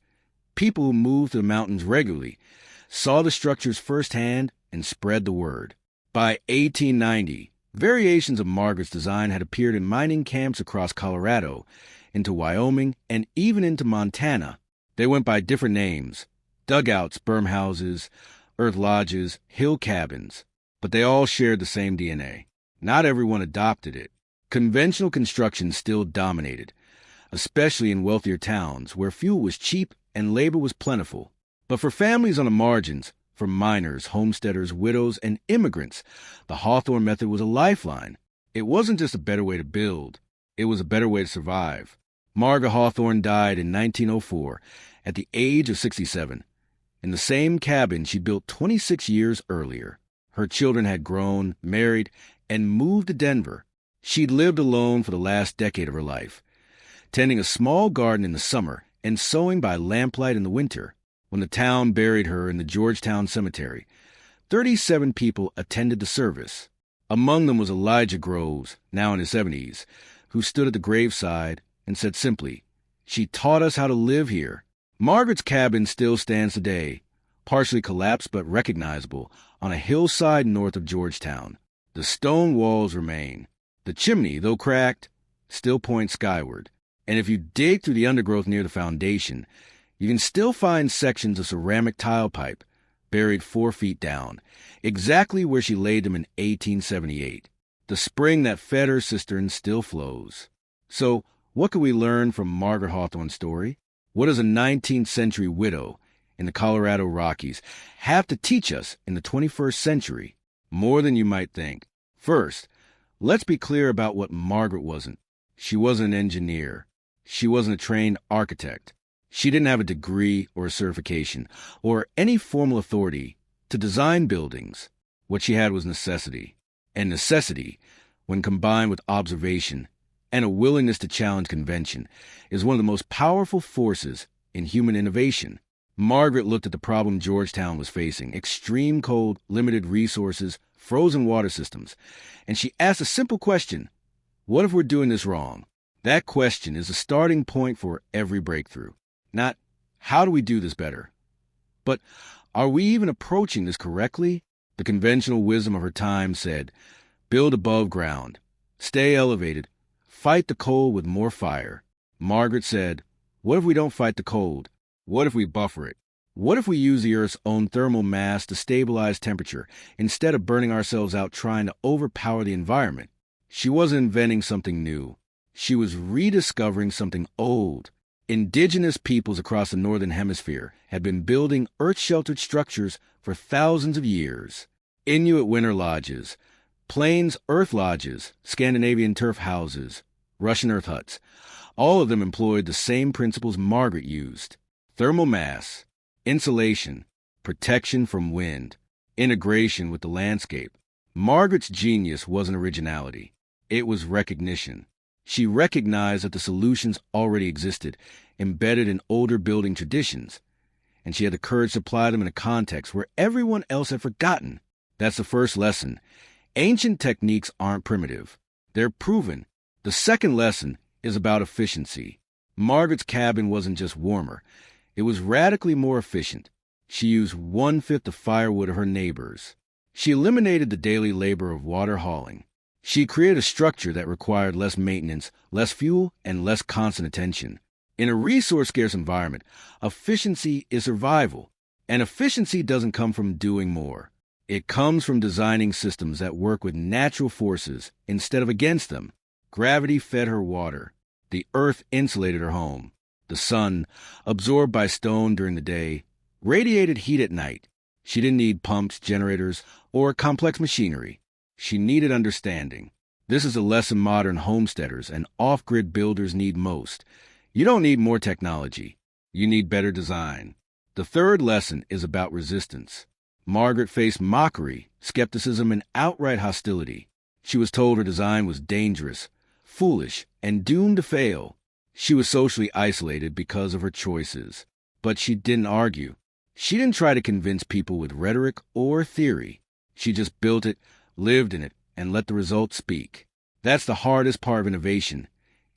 people who moved to the mountains regularly, saw the structures firsthand and spread the word. By 1890, variations of Margaret's design had appeared in mining camps across Colorado, into Wyoming, and even into Montana. They went by different names: dugouts, berm houses, earth lodges, hill cabins. But they all shared the same DNA. Not everyone adopted it. Conventional construction still dominated, especially in wealthier towns where fuel was cheap and labor was plentiful. But for families on the margins, for miners, homesteaders, widows, and immigrants, the Hawthorne method was a lifeline. It wasn't just a better way to build. It was a better way to survive. Margaret Hawthorne died in 1904 at the age of 67, in the same cabin she built 26 years earlier. Her children had grown, married, and moved to Denver. She'd lived alone for the last decade of her life, tending a small garden in the summer and sewing by lamplight in the winter. When the town buried her in the Georgetown Cemetery, 37 people attended the service. Among them was Elijah Groves, now in his 70s, who stood at the graveside and said simply, "She taught us how to live here." Margaret's cabin still stands today, partially collapsed but recognizable, on a hillside north of Georgetown. The stone walls remain. The chimney, though cracked, still points skyward. And if you dig through the undergrowth near the foundation, you can still find sections of ceramic tile pipe buried 4 feet down, exactly where she laid them in 1878. The spring that fed her cistern still flows. So, what can we learn from Margaret Hawthorne's story? What does a 19th century widow in the Colorado Rockies have to teach us in the 21st century? More than you might think. First, let's be clear about what Margaret wasn't. She wasn't an engineer. She wasn't a trained architect. She didn't have a degree or a certification or any formal authority to design buildings. What she had was necessity. And necessity, when combined with observation and a willingness to challenge convention, is one of the most powerful forces in human innovation. Margaret looked at the problem Georgetown was facing: extreme cold, limited resources, frozen water systems, and she asked a simple question: what if we're doing this wrong? That question is the starting point for every breakthrough. Not, how do we do this better? But, are we even approaching this correctly? The conventional wisdom of her time said, build above ground, stay elevated, fight the cold with more fire. Margaret said, what if we don't fight the cold? What if we buffer it? What if we use the Earth's own thermal mass to stabilize temperature instead of burning ourselves out trying to overpower the environment? She wasn't inventing something new. She was rediscovering something old. Indigenous peoples across the Northern Hemisphere had been building earth-sheltered structures for thousands of years. Inuit winter lodges, Plains earth lodges, Scandinavian turf houses, Russian earth huts. All of them employed the same principles Margaret used: thermal mass, insulation, protection from wind, integration with the landscape. Margaret's genius wasn't originality. It was recognition. She recognized that the solutions already existed, embedded in older building traditions, and she had the courage to apply them in a context where everyone else had forgotten. That's the first lesson. Ancient techniques aren't primitive. They're proven. The second lesson is about efficiency. Margaret's cabin wasn't just warmer. It was radically more efficient. She used 1/5 the firewood of her neighbors. She eliminated the daily labor of water hauling. She created a structure that required less maintenance, less fuel, and less constant attention. In a resource-scarce environment, efficiency is survival. And efficiency doesn't come from doing more. It comes from designing systems that work with natural forces instead of against them. Gravity fed her water. The earth insulated her home. The sun, absorbed by stone during the day, radiated heat at night. She didn't need pumps, generators, or complex machinery. She needed understanding. This is a lesson modern homesteaders and off-grid builders need most. You don't need more technology. You need better design. The third lesson is about resistance. Margaret faced mockery, skepticism, and outright hostility. She was told her design was dangerous, foolish, and doomed to fail. She was socially isolated because of her choices. But she didn't argue. She didn't try to convince people with rhetoric or theory. She just built it, lived in it, and let the results speak. That's the hardest part of innovation.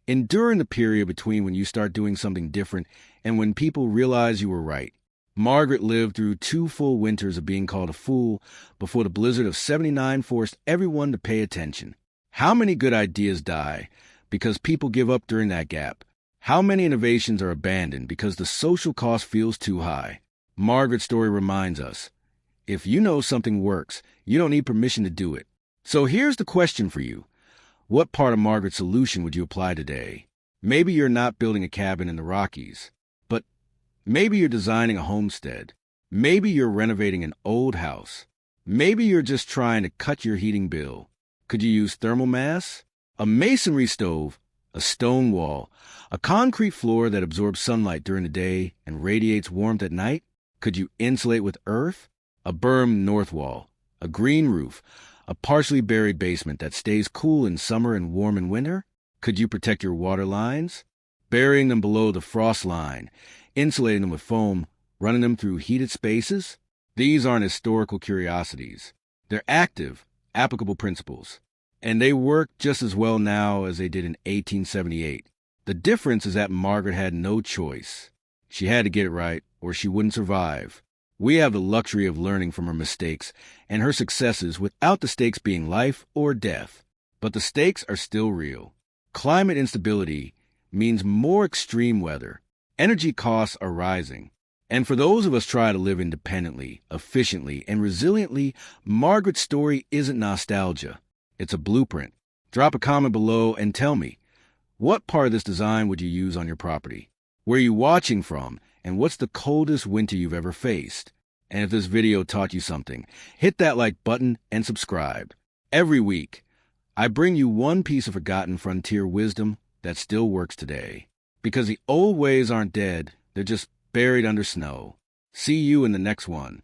Enduring the period between when you start doing something different and when people realize you were right. Margaret lived through 2 full winters of being called a fool before the blizzard of '79 forced everyone to pay attention. How many good ideas die because people give up during that gap? How many innovations are abandoned because the social cost feels too high? Margaret's story reminds us, if you know something works, you don't need permission to do it. So here's the question for you. What part of Margaret's solution would you apply today? Maybe you're not building a cabin in the Rockies, but maybe you're designing a homestead. Maybe you're renovating an old house. Maybe you're just trying to cut your heating bill. Could you use thermal mass? A masonry stove, a stone wall, a concrete floor that absorbs sunlight during the day and radiates warmth at night? Could you insulate with earth? A bermed north wall, a green roof, a partially buried basement that stays cool in summer and warm in winter? Could you protect your water lines? Burying them below the frost line, insulating them with foam, running them through heated spaces? These aren't historical curiosities. They're active, applicable principles. And they work just as well now as they did in 1878. The difference is that Margaret had no choice. She had to get it right, or she wouldn't survive. We have the luxury of learning from her mistakes and her successes without the stakes being life or death. But the stakes are still real. Climate instability means more extreme weather. Energy costs are rising. And for those of us trying to live independently, efficiently, and resiliently, Margaret's story isn't nostalgia. It's a blueprint. Drop a comment below and tell me, what part of this design would you use on your property? Where are you watching from? And what's the coldest winter you've ever faced? And if this video taught you something, hit that like button and subscribe. Every week, I bring you one piece of forgotten frontier wisdom that still works today. Because the old ways aren't dead, they're just buried under snow. See you in the next one.